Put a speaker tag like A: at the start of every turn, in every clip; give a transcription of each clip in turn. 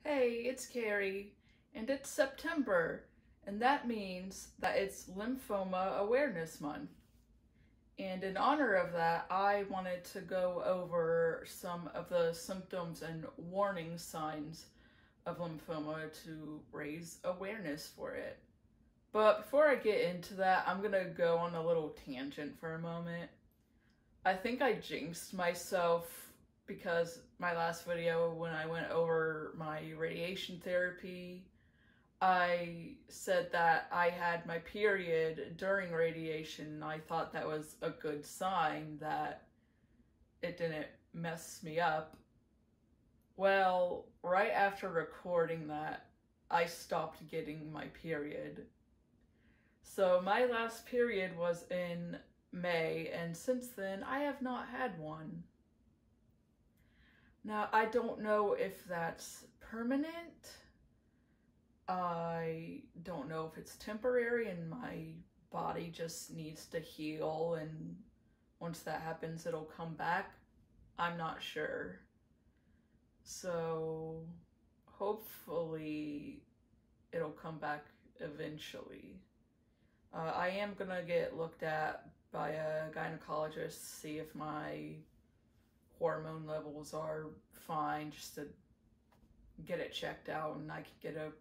A: Hey, it's Carrie, and it's September, and that means that it's Lymphoma Awareness Month. And in honor of that, I wanted to go over some of the symptoms and warning signs of lymphoma to raise awareness for it. But before I get into that, I'm gonna go on a little tangent for a moment. I think I jinxed myself because my last video, when I went over my radiation therapy, I said that I had my period during radiation. I thought that was a good sign that it didn't mess me up. Well, right after recording that, I stopped getting my period. So my last period was in May, and since then I have not had one. Now, I don't know if that's permanent. I don't know if it's temporary and my body just needs to heal, and once that happens it'll come back. I'm not sure. So hopefully it'll come back eventually. I am gonna get looked at by a gynecologist to see if my hormone levels are fine, just to get it checked out, and I can get a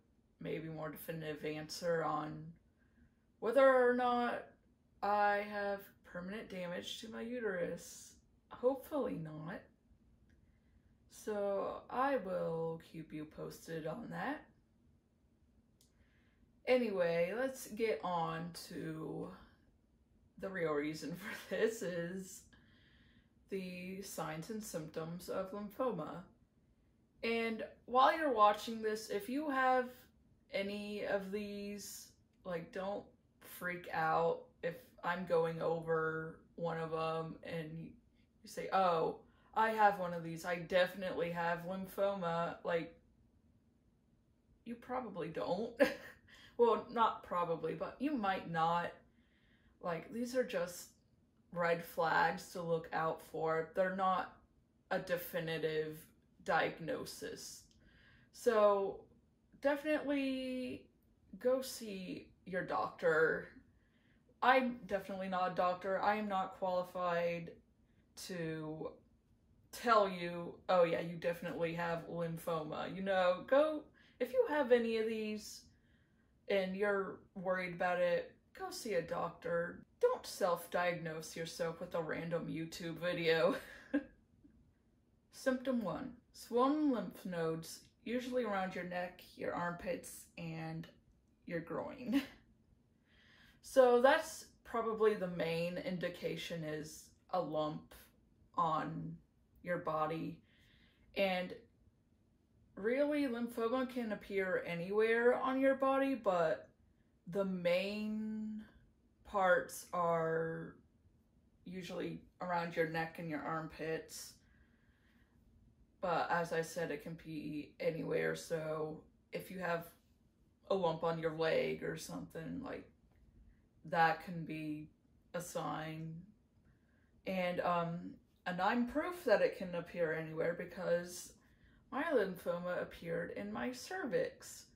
A: maybe more definitive answer on whether or not I have permanent damage to my uterus. Hopefully not. So I will keep you posted on that. Anyway, let's get on to the real reason for this is the signs and symptoms of lymphoma. And while you're watching this, if you have any of these, like, don't freak out if I'm going over one of them and you say, oh, I have one of these, I definitely have lymphoma. Like, you probably don't. Well, not probably, but you might not. Like, these are just red flags to look out for. They're not a definitive diagnosis. So definitely go see your doctor. I'm definitely not a doctor. I am not qualified to tell you, oh yeah, you definitely have lymphoma. You know, go, if you have any of these and you're worried about it, go see a doctor. Don't self-diagnose yourself with a random YouTube video. Symptom 1. Swollen lymph nodes, usually around your neck, your armpits, and your groin. So that's probably the main indication, is a lump on your body. And really, lymphoma can appear anywhere on your body, but the main parts are usually around your neck and your armpits. But as I said, it can be anywhere. So if you have a lump on your leg or something, like, that can be a sign. And I'm proof that it can appear anywhere because my lymphoma appeared in my cervix.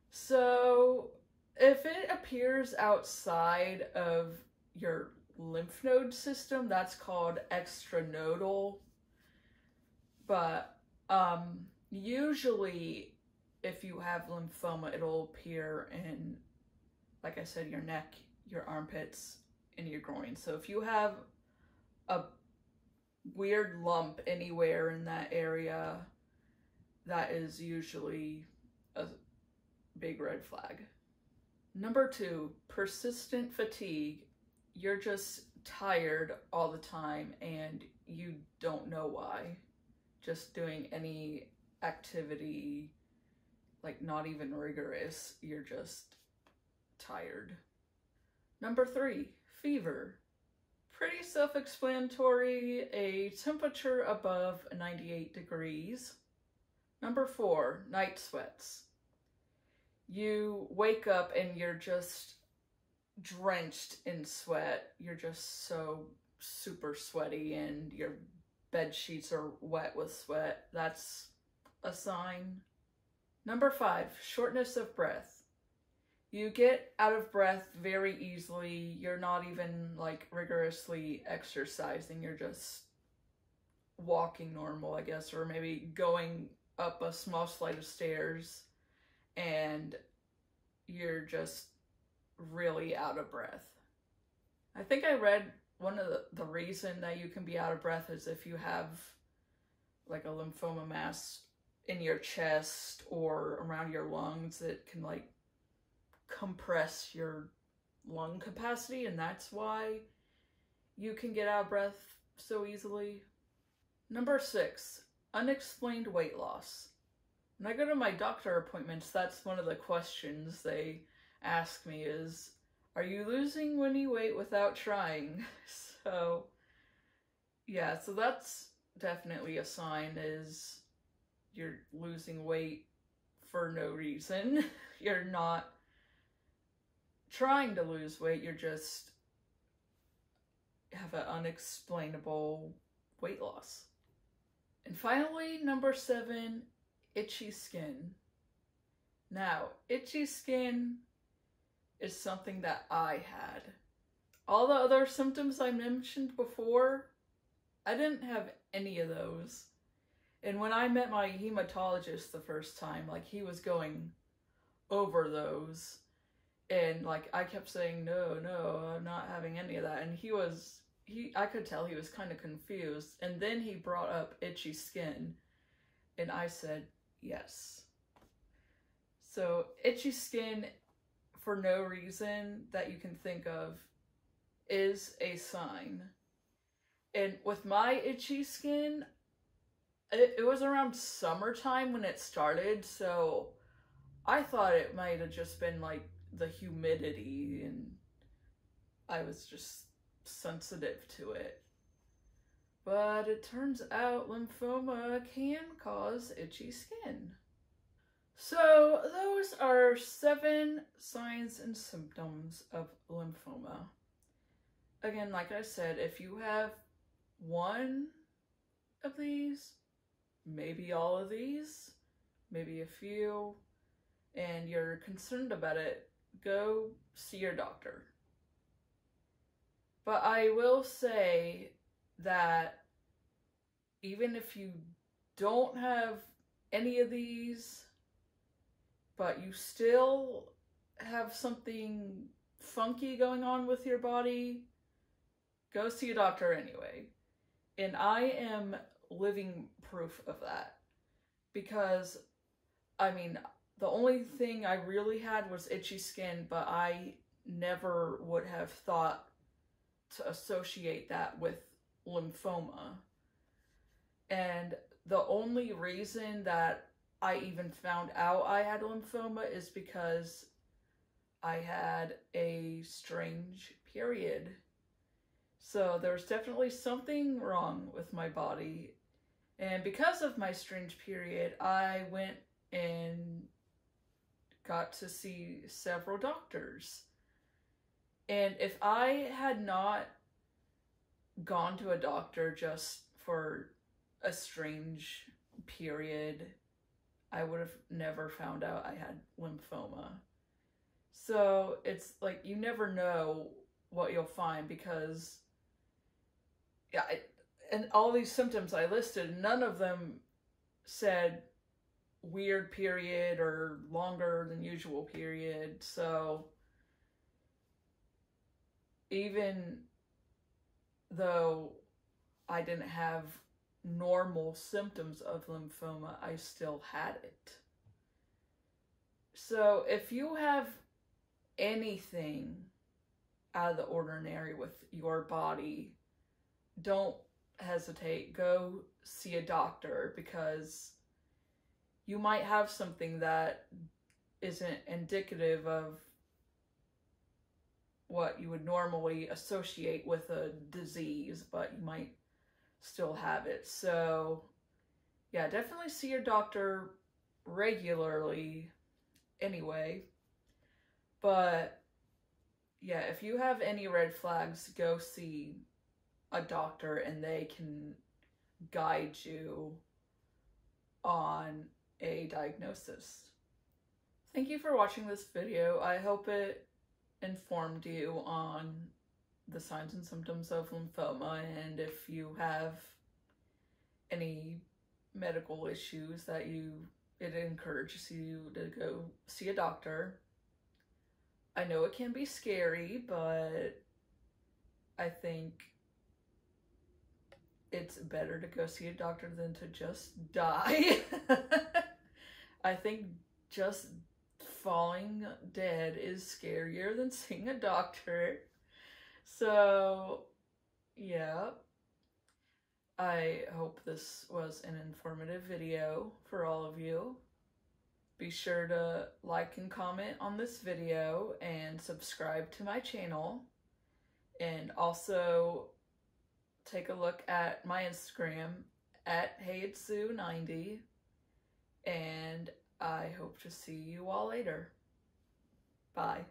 A: So if it appears outside of your lymph node system, that's called extranodal. But usually if you have lymphoma, it'll appear in, like I said, your neck, your armpits, and your groin. So if you have a weird lump anywhere in that area, that is usually a big red flag. Number 2, persistent fatigue. You're just tired all the time and you don't know why. Just doing any activity, like not even rigorous, you're just tired. Number 3, fever. Pretty self-explanatory, a temperature above 98 degrees. Number 4, night sweats. You wake up and you're just drenched in sweat. You're just so super sweaty and your bed sheets are wet with sweat. That's a sign. Number 5, shortness of breath. You get out of breath very easily. You're not even like rigorously exercising. You're just walking normal, I guess, or maybe going up a small flight of stairs and you're just really out of breath. I think I read one of the reason that you can be out of breath is if you have like a lymphoma mass in your chest or around your lungs, it can like compress your lung capacity, and that's why you can get out of breath so easily. Number 6, unexplained weight loss. When I go to my doctor appointments, that's one of the questions they ask me is, are you losing any weight without trying? So yeah, so that's definitely a sign is you're losing weight for no reason. You're not trying to lose weight, you're just have an unexplainable weight loss. And finally, number 7, itchy skin. Now, itchy skin is something that I had. All the other symptoms I mentioned before, I didn't have any of those. And when I met my hematologist the first time, like he was going over those. And like I kept saying, no, I'm not having any of that. And I could tell he was kind of confused. And then he brought up itchy skin. And I said, yes. So itchy skin for no reason that you can think of is a sign. And with my itchy skin, it was around summertime when it started. So I thought it might have just been like the humidity and I was just sensitive to it. But it turns out lymphoma can cause itchy skin. So those are 7 signs and symptoms of lymphoma. Again, like I said, if you have one of these, maybe all of these, maybe a few, and you're concerned about it, go see your doctor. But I will say that even if you don't have any of these, but you still have something funky going on with your body, go see a doctor anyway. And I am living proof of that. Because, I mean, the only thing I really had was itchy skin, but I never would have thought to associate that with lymphoma. And the only reason that I even found out I had lymphoma is because I had a strange period. So there was definitely something wrong with my body. And because of my strange period, I went and got to see several doctors. And if I had not gone to a doctor just for a strange period, I would have never found out I had lymphoma. So it's like you never know what you'll find because, yeah, and all these symptoms I listed, none of them said weird period or longer than usual period. So even though I didn't have normal symptoms of lymphoma, I still had it. So if you have anything out of the ordinary with your body, don't hesitate. Go see a doctor because you might have something that isn't indicative of what you would normally associate with a disease, but you might still have it. So yeah, definitely see your doctor regularly anyway. But yeah, if you have any red flags, go see a doctor and they can guide you on a diagnosis. Thank you for watching this video. I hope it informed you on the signs and symptoms of lymphoma, and if you have any medical issues that it encourages you to go see a doctor. I know it can be scary, but I think it's better to go see a doctor than to just die. I think just falling dead is scarier than seeing a doctor. So, yeah. I hope this was an informative video for all of you. Be sure to like and comment on this video and subscribe to my channel. And also take a look at my Instagram at HeyIt'sSue90. And I hope to see you all later. Bye.